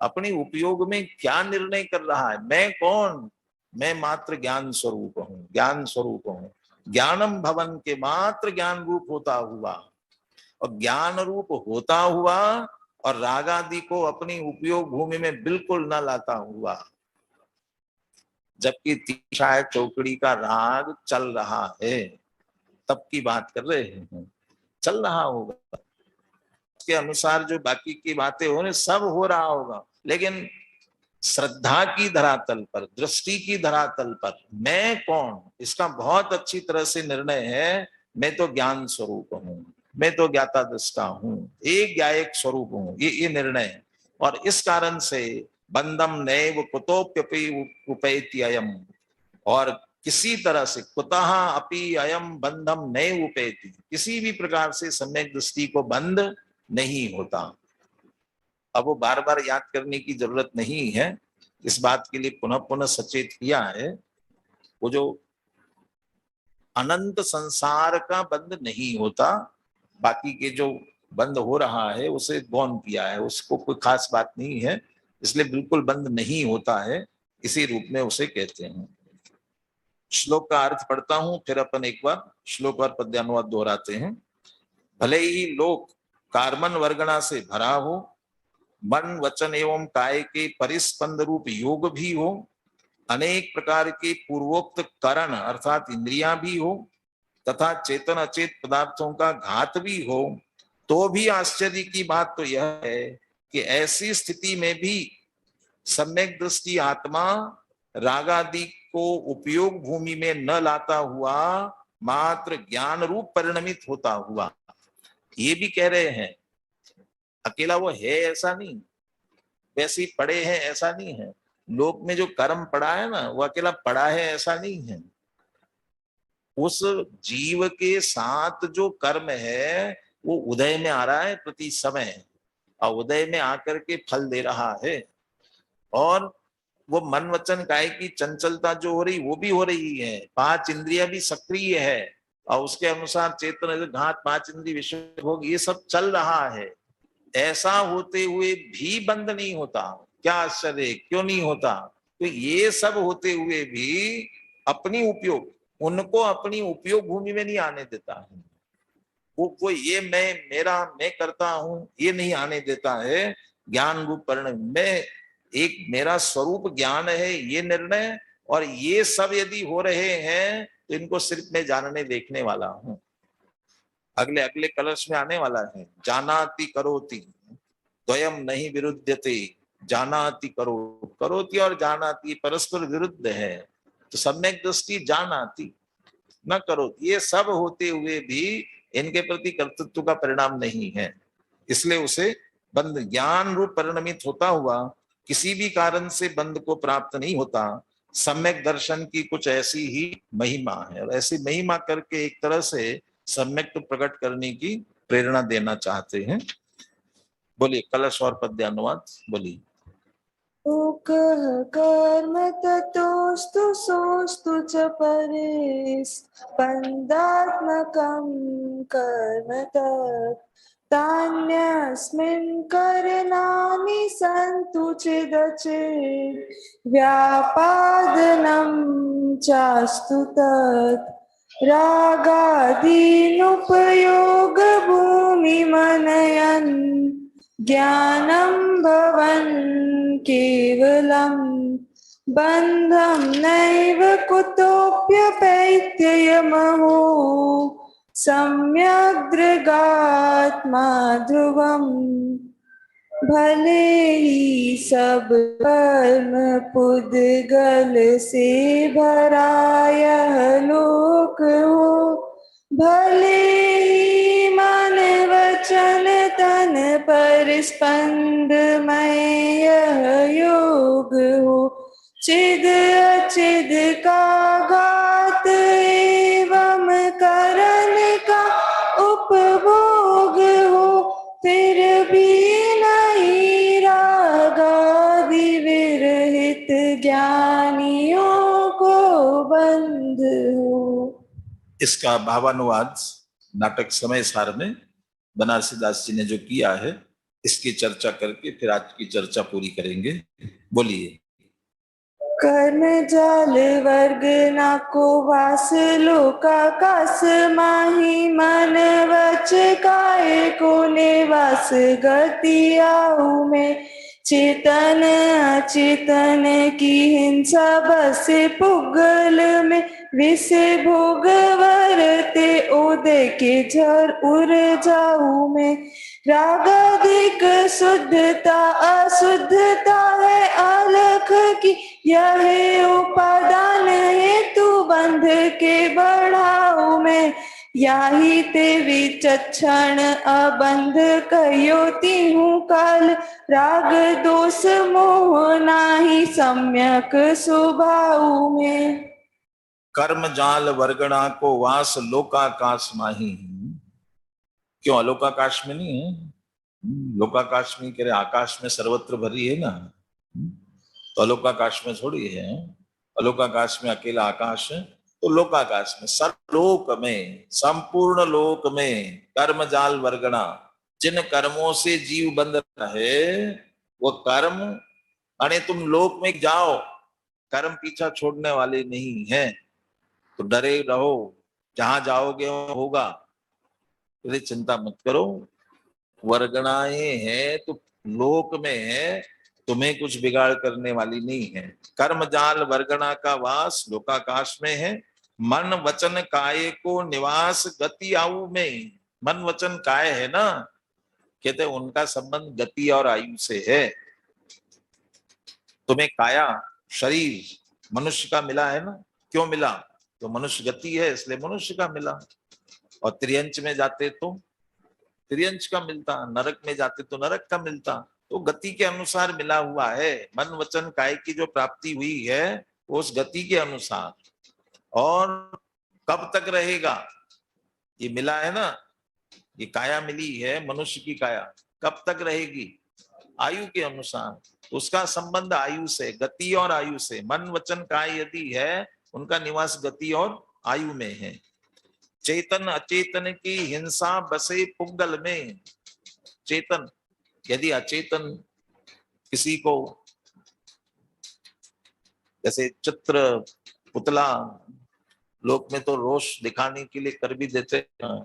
अपनी उपयोग में क्या निर्णय कर रहा है? मैं कौन? मैं मात्र ज्ञान स्वरूप हूं, ज्ञान स्वरूप हूं। ज्ञानम भवन के मात्र ज्ञान रूप होता हुआ, और ज्ञान रूप होता हुआ और रागादि को अपनी उपयोग भूमि में बिल्कुल न लाता हुआ, जबकि तीसरा चौकड़ी का राग चल रहा है, तब की बात कर रहे हैं, चल रहा होगा उसके अनुसार जो बाकी की बातें हो रही सब हो रहा होगा, लेकिन श्रद्धा की धरातल पर, दृष्टि की धरातल पर मैं कौन, इसका बहुत अच्छी तरह से निर्णय है। मैं तो ज्ञान स्वरूप हूँ, मैं तो ज्ञाता दृष्टा हूँ, एक ज्ञायक स्वरूप हूँ, ये निर्णय है। और इस कारण से बंधम नैव कुतोप्यपि उपैति अयम, और किसी तरह से कुतः अपि अयम बंधम नैव उपैति, किसी भी प्रकार से सम्यक दृष्टि को बंद नहीं होता। अब वो बार बार याद करने की जरूरत नहीं है, इस बात के लिए पुनः पुनः सचेत किया है। वो जो अनंत संसार का बंद नहीं होता, बाकी के जो बंद हो रहा है उसे गौण किया है, उसको कोई खास बात नहीं है, इसलिए बिल्कुल बंद नहीं होता है, इसी रूप में उसे कहते हैं। श्लोक का अर्थ पढ़ता हूं, फिर अपन एक बार श्लोक और पद्यानुवाद दोहराते हैं। भले ही लोक कार्बन वर्गणा से भरा हो, मन वचन एवं काय के परिस्पंद रूप योग भी हो, अनेक प्रकार के पूर्वोक्त करण अर्थात इंद्रियां भी हो, तथा चेतन अचेत पदार्थों का घात भी हो, तो भी आश्चर्य की बात तो यह है कि ऐसी स्थिति में भी सम्यक दृष्टि आत्मा रागादि को उपयोग भूमि में न लाता हुआ मात्र ज्ञान रूप परिणमित होता हुआ, ये भी कह रहे हैं। अकेला वो है ऐसा नहीं, वैसे ही पड़े हैं ऐसा नहीं है, लोक में जो कर्म पड़ा है ना वो अकेला पड़ा है ऐसा नहीं है, उस जीव के साथ जो कर्म है वो उदय में आ रहा है प्रति समय, और उदय में आकर के फल दे रहा है। और वो मन वचन काय की चंचलता जो हो रही वो भी हो रही है, 5 इंद्रियां भी सक्रिय है, और उसके अनुसार चेतन घात पांच इंद्रिय विषय भोग ये सब चल रहा है, ऐसा होते हुए भी बंद नहीं होता। क्या आश्चर्य, क्यों नहीं होता? तो ये सब होते हुए भी अपनी उपयोग, उनको अपनी उपयोग भूमि में नहीं आने देता है। वो कोई ये मेरा मैं करता हूं ये नहीं आने देता है। ज्ञान रूप परिणाम में एक मेरा स्वरूप ज्ञान है ये निर्णय, और ये सब यदि हो रहे हैं तो इनको सिर्फ मैं जानने देखने वाला हूं। अगले अगले कलर्स में आने वाला है, जानाति करोति द्वयम नहीं विरुद्धते। जानाति करोति और जानाति परस्पर विरुद्ध है। तो सम्यक दृष्टि जानाति न करोति, ये सब होते हुए भी इनके प्रति कर्तृत्व का परिणाम नहीं है, इसलिए उसे बंध ज्ञान रूप परिणमित होता हुआ किसी भी कारण से बंध को प्राप्त नहीं होता। सम्यक दर्शन की कुछ ऐसी ही महिमा है, और ऐसी महिमा करके एक तरह से सम्यक तो प्रकट करने की प्रेरणा देना चाहते हैं। बोलिए कलश और पद्य अनुवाद बोलिए। कर्म ततोस्तु सोस्तु च परेस् स्पन्दात्मकं कर्म तत् तान्यस्मिन् करणानि सन्तु चिदचित् व्यापादनं चास्तु तत् रागादीनुपयोगभूमिमनयन् ज्ञानं भवन् केवलं बन्धं नैव कुतोऽप्यपैत्ययमहो सम्यग्दृगात्मा ध्रुवम् भले ही सब कर्म पुद्गल से भरा यह लोक हो, भले ही मन वचन तन पर स्पंदमय यह योग हो। चिद अचिद का घात एवं करण का उपभोग हो, फिर भी नहीं रागादि विरहित ज्ञानियों को बंध हो। इसका भावानुवाद नाटक समय सार में बनारसी दास जी ने जो किया है, इसकी चर्चा करके फिर आज की चर्चा पूरी करेंगे। बोलिए। कर्म जाल वर्ग ना को वास लोकाकाश माही मन वच काय को निवास गति आऊ में चेतन अचेतन की हिंसा बस पुगल में विष भोग वरते उदय के झर उर जाऊ में रागादिक शुद्धता अशुद्धता है अलख की यह उपादान हेतु बंध के बढ़ाऊ में याही ते विचक्षण अबंध कयोती हूँ काल राग दोष मोह नाही सम्यक स्वभाव में। कर्म जाल वर्गणा को वास लोकाकाश माही। क्यों अलोकाकाश में नहीं है? लोकाकाश में कह रहे आकाश में सर्वत्र भरी है ना, तो अलोकाकाश में थोड़ी है। अलोकाकाश में अकेला आकाश है, तो लोकाकाश में सर्वलोक में संपूर्ण लोक में कर्म जाल वर्गणा, जिन कर्मों से जीव बंध रहे वो कर्म, अरे तुम लोक में जाओ, कर्म पीछा छोड़ने वाले नहीं है, तो डरे रहो, जहां जाओगे वो होगा, तो चिंता मत करो। वर्गणाएं हैं तो लोक में है, तुम्हें कुछ बिगाड़ करने वाली नहीं है। कर्म जाल वर्गणा का वास लोकाकाश में है, मन वचन काय को निवास गति आयु में। मन वचन काय है ना, कहते उनका संबंध गति और आयु से है। तुम्हें काया शरीर मनुष्य का मिला है ना, क्यों मिला? तो मनुष्य गति है इसलिए मनुष्य का मिला, और त्रियंच में जाते तो त्रियंच का मिलता, नरक में जाते तो नरक का मिलता, तो गति के अनुसार मिला हुआ है। मन वचन काय की जो प्राप्ति हुई है उस गति के अनुसार, और कब तक रहेगा ये मिला है ना, ये काया मिली है मनुष्य की काया, कब तक रहेगी? आयु के अनुसार। उसका संबंध आयु से, गति और आयु से। मन वचन काय यदि है उनका निवास गति और आयु में है। चेतन अचेतन की हिंसा बसे पुंगल में। चेतन यदि अचेतन किसी को, जैसे चित्र पुतला, लोक में तो रोष दिखाने के लिए कर भी देते हैं,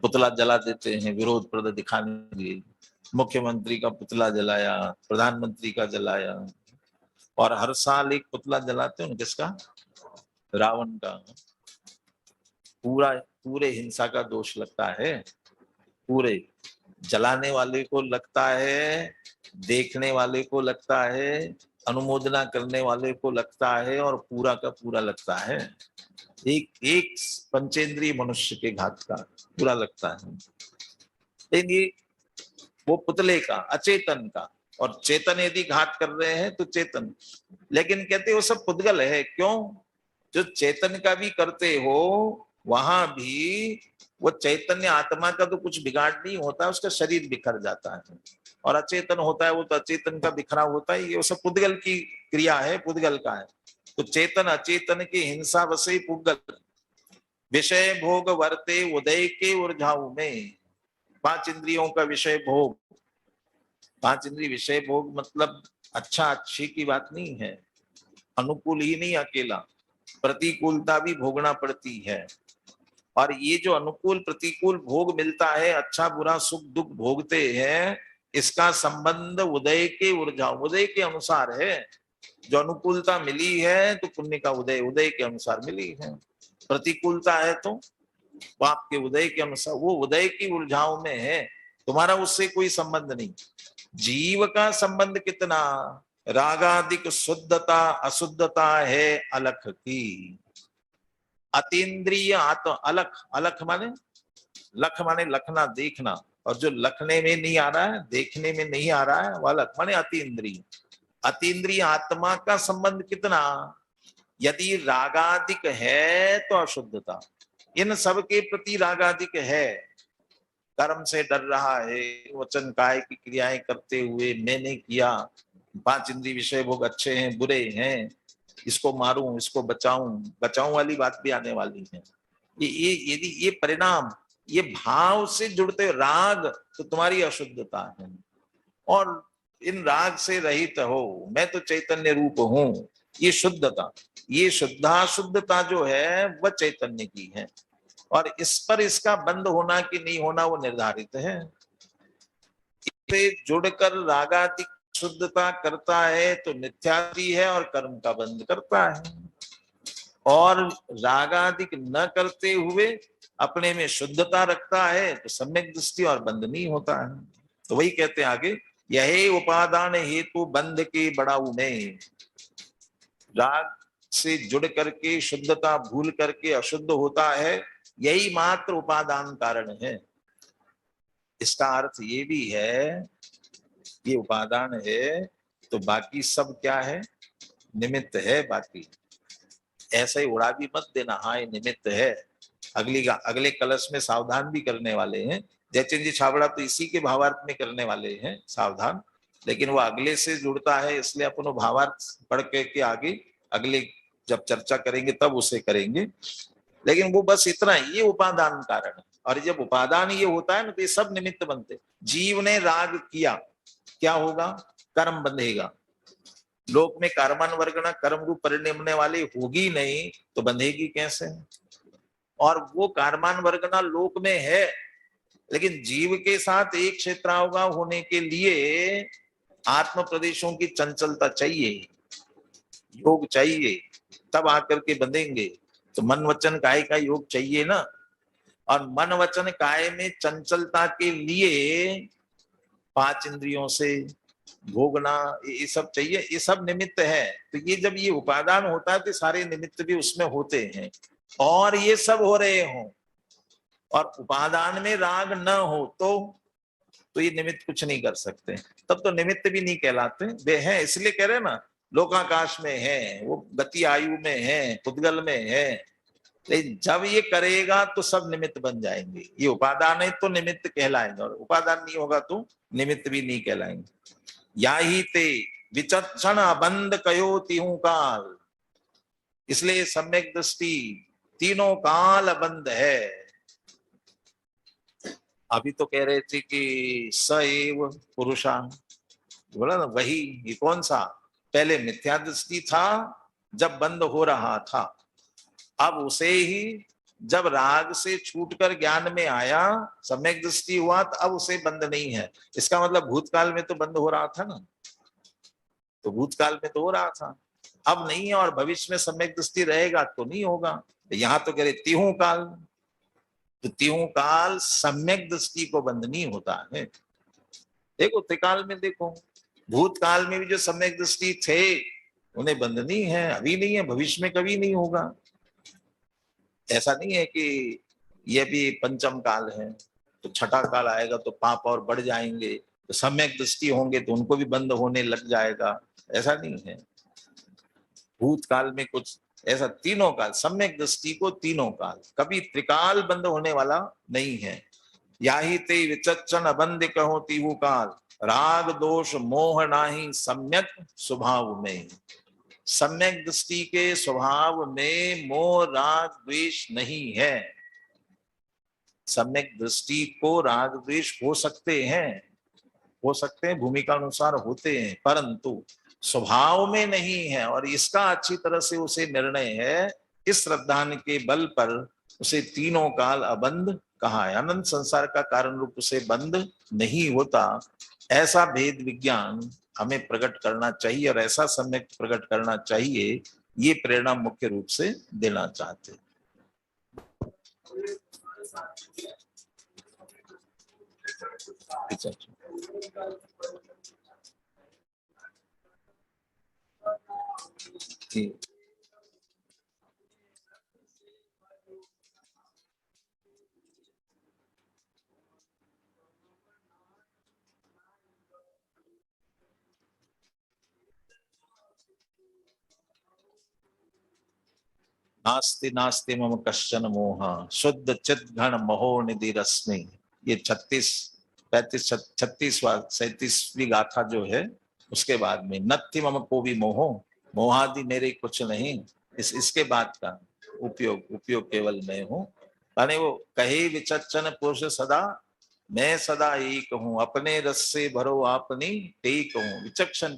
पुतला जला देते हैं विरोध प्रदर्शन दिखाने के लिए। मुख्यमंत्री का पुतला जलाया, प्रधानमंत्री का जलाया, और हर साल एक पुतला जलाते हैं, किसका? रावण का। पूरे हिंसा का दोष लगता है, पूरे जलाने वाले को लगता है, देखने वाले को लगता है, अनुमोदना करने वाले को लगता है, और पूरा का पूरा लगता है। एक एक पंचेंद्रिय मनुष्य के घात का पूरा लगता है। लेकिन वो पुतले का, अचेतन का, और चेतन यदि घात कर रहे हैं तो चेतन। लेकिन कहते वो सब पुद्गल है। क्यों? जो चेतन का भी करते हो वहां भी वो चैतन्य आत्मा का तो कुछ बिगाड़ नहीं होता, उसका शरीर बिखर जाता है। और अचेतन होता है वो तो अचेतन का बिखरा होता है। ये सब पुद्गल की क्रिया है, पुद्गल का है। तो चेतन अचेतन की हिंसा बसे पुद्गल, विषय भोग वर्ते उदय के ऊर्जाओं में। पांच इंद्रियों का विषय भोग, पांच इंद्रिय विषय भोग मतलब अच्छा अच्छी की बात नहीं है, अनुकूल ही नहीं, अकेला प्रतिकूलता भी भोगना पड़ती है। और ये जो अनुकूल प्रतिकूल भोग मिलता है, अच्छा बुरा सुख दुख भोगते हैं, इसका संबंध उदय के ऊर्जा, उदय के अनुसार है। जो अनुकूलता मिली है तो पुण्य का उदय उदय के अनुसार मिली है, प्रतिकूलता है तो पाप के उदय के अनुसार, वो उदय की ऊर्जाओं में है, तुम्हारा उससे कोई संबंध नहीं। जीव का संबंध कितना? रागादिक शुद्धता अशुद्धता है अलख की। अतीन्द्रिय आत्म अलख, अलख माने लख माने लखना देखना, और जो लखने में नहीं आ रहा है, देखने में नहीं आ रहा है, वह अलख माने अतीन्द्रिय। अतीन्द्रिय आत्मा का संबंध कितना? यदि रागादिक है तो अशुद्धता, इन सब के प्रति रागादिक है, कर्म से डर रहा है, वचन काय की क्रियाएं करते हुए मैंने किया, पांच इंद्रिय विषय भोग अच्छे हैं बुरे हैं, इसको मारूं इसको बचाऊं वाली बात भी आने वाली है। ये यदि ये परिणाम ये भाव से जुड़ते राग तो तुम्हारी अशुद्धता है। और इन राग से रहित हो, मैं तो चैतन्य रूप हूं, ये शुद्धता, ये शुद्धाशुद्धता जो है वह चैतन्य की है। और इस पर इसका बंद होना कि नहीं होना वो निर्धारित है। इससे जुड़कर रागादिक शुद्धता करता है तो मिथ्यादि है और कर्म का बंध करता है। और रागादिक न करते हुए अपने में शुद्धता रखता है तो सम्यक दृष्टि और बंध नहीं होता है। तो वही कहते हैं आगे, यही उपादान हेतु बंध के बढ़ाऊ में। राग से जुड़ करके शुद्धता भूल करके अशुद्ध होता है, यही मात्र उपादान कारण है। इसका अर्थ ये भी है, ये उपादान है तो बाकी सब क्या है? निमित्त है। बाकी ऐसे ही उड़ा भी मत देना, हाँ ये निमित्त है। अगले कलश में सावधान भी करने वाले हैं। जयचंद जी छाबड़ा तो इसी के भावार्थ में करने वाले हैं सावधान, लेकिन वो अगले से जुड़ता है, इसलिए अपन भावार्थ पढ़ के आगे अगले जब चर्चा करेंगे तब उसे करेंगे। लेकिन वो बस इतना, ये उपादान कारण है। और जब उपादान ये होता है ना तो ये सब निमित्त बनते। जीव ने राग किया, क्या होगा? कर्म बंधेगा। लोक में कर्मन वर्गना, कर्म रूप परिणमने वाली होगी नहीं तो बंधेगी कैसे? और वो कर्मान वर्गना लोक में है, लेकिन जीव के साथ एक क्षेत्रावगा होने के लिए आत्म प्रदेशों की चंचलता चाहिए, योग चाहिए, तब आकर के बंधेंगे। तो मन वचन काय का योग चाहिए ना। और मन वचन काय में चंचलता के लिए पांच इंद्रियों से भोगना ये सब चाहिए, ये सब निमित्त है। तो ये जब ये उपादान होता है तो सारे निमित्त भी उसमें होते हैं। और ये सब हो रहे हों और उपादान में राग न हो तो ये निमित्त कुछ नहीं कर सकते, तब तो निमित्त भी नहीं कहलाते। वे हैं, इसलिए कह रहे ना, लोकाकाश में है, वो गति आयु में है, पुद्गल में है। लेकिन जब ये करेगा तो सब निमित्त बन जाएंगे। ये उपादान है तो निमित्त कहलाएंगे, और उपादान नहीं होगा तो निमित्त भी नहीं कहलाएंगे। या ही ते विचक्षण अबंध कयो तीहू काल, इसलिए सम्यक दृष्टि तीनों काल बंद है। अभी तो कह रहे थे कि स एव पुरुषा, बोला ना वही, ये कौन सा? पहले मिथ्या दृष्टि था जब बंद हो रहा था, अब उसे ही जब राग से छूटकर ज्ञान में आया, सम्यक दृष्टि हुआ, तो अब उसे बंद नहीं है। इसका मतलब भूतकाल में तो बंद हो रहा था ना, तो भूतकाल में तो हो रहा था, अब नहीं है, और भविष्य में सम्यक दृष्टि रहेगा तो नहीं होगा। यहां तो कह रहे तिहु काल, तो तिहु काल सम्यक दृष्टि को बंद नहीं होता है। देखो त्रिकाल में देखो, भूतकाल में भी जो सम्यक दृष्टि थे उन्हें बंद नहीं है, अभी नहीं है, भविष्य में कभी नहीं होगा। ऐसा नहीं है कि ये भी पंचम काल है तो छठा काल आएगा तो पाप और बढ़ जाएंगे, तो सम्यक दृष्टि होंगे तो उनको भी बंद होने लग जाएगा, ऐसा नहीं है। भूतकाल में कुछ ऐसा, तीनों काल सम्यक दृष्टि को, तीनों काल, कभी त्रिकाल बंद होने वाला नहीं है। याही ते विचक्षण अबंध कहो तिहु काल, राग दोष मोह नाही सम्यक स्वभाव में। सम्यक दृष्टि के स्वभाव में मोह राग द्वेष नहीं है। सम्यक दृष्टि को राग द्वेष हो सकते हैं, भूमिका अनुसार होते हैं, परंतु स्वभाव में नहीं है। और इसका अच्छी तरह से उसे निर्णय है, इस श्रद्धान के बल पर उसे तीनों काल अबंध कहा है। अनंत संसार का कारण रूप उसे बंद नहीं होता। ऐसा भेद विज्ञान हमें प्रकट करना चाहिए और ऐसा सम्यक प्रकट करना चाहिए, ये प्रेरणा मुख्य रूप से देना चाहते। नास्ति नास्ति मम कश्चन मोह, शुद्ध चित घन महो निधि रश्मि। ये 37वीं गाथा जो है उसके बाद में, नत्थि मम को भी मोहो, मोहादि मेरे कुछ नहीं। इसके बाद का उपयोग केवल मैं हूँ। यानी वो कहे विचक्षण पुरुष सदा, मैं सदा एक हूँ, अपने रस से भरो आपनी टेक हूँ। विचक्षण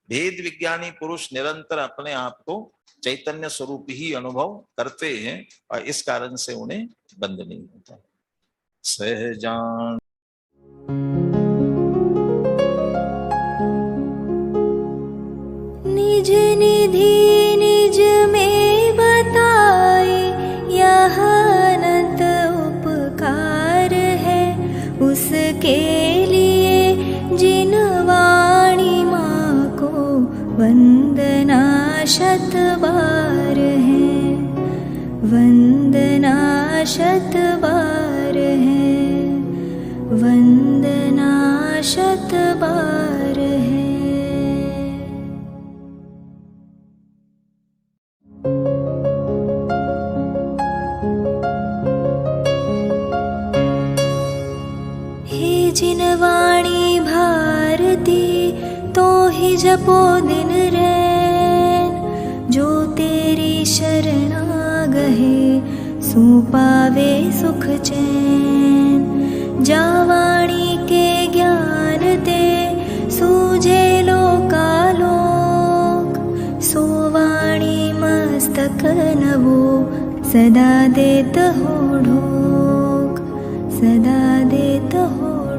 भेद विज्ञानी पुरुष निरंतर अपने आप को चैतन्य स्वरूप ही अनुभव करते हैं और इस कारण से उन्हें बंद नहीं होता। सहजान निज निधि निज में बताए, यह अनंत उपकार है उसके लिए जिन वाणी माँ को वंदना शत बार है, वंदना शत बार है, वंदना शत बार है। हे जिन वाणी भारती तो ही जपो दिन रैन, जो तेरी शरणा गहे सो पावे सुख चैन। जा वाणी के ज्ञान ते सूझे लोकालोक, सो वाणी मस्तक नवो सदा देत हो ढोक, सदा देत हो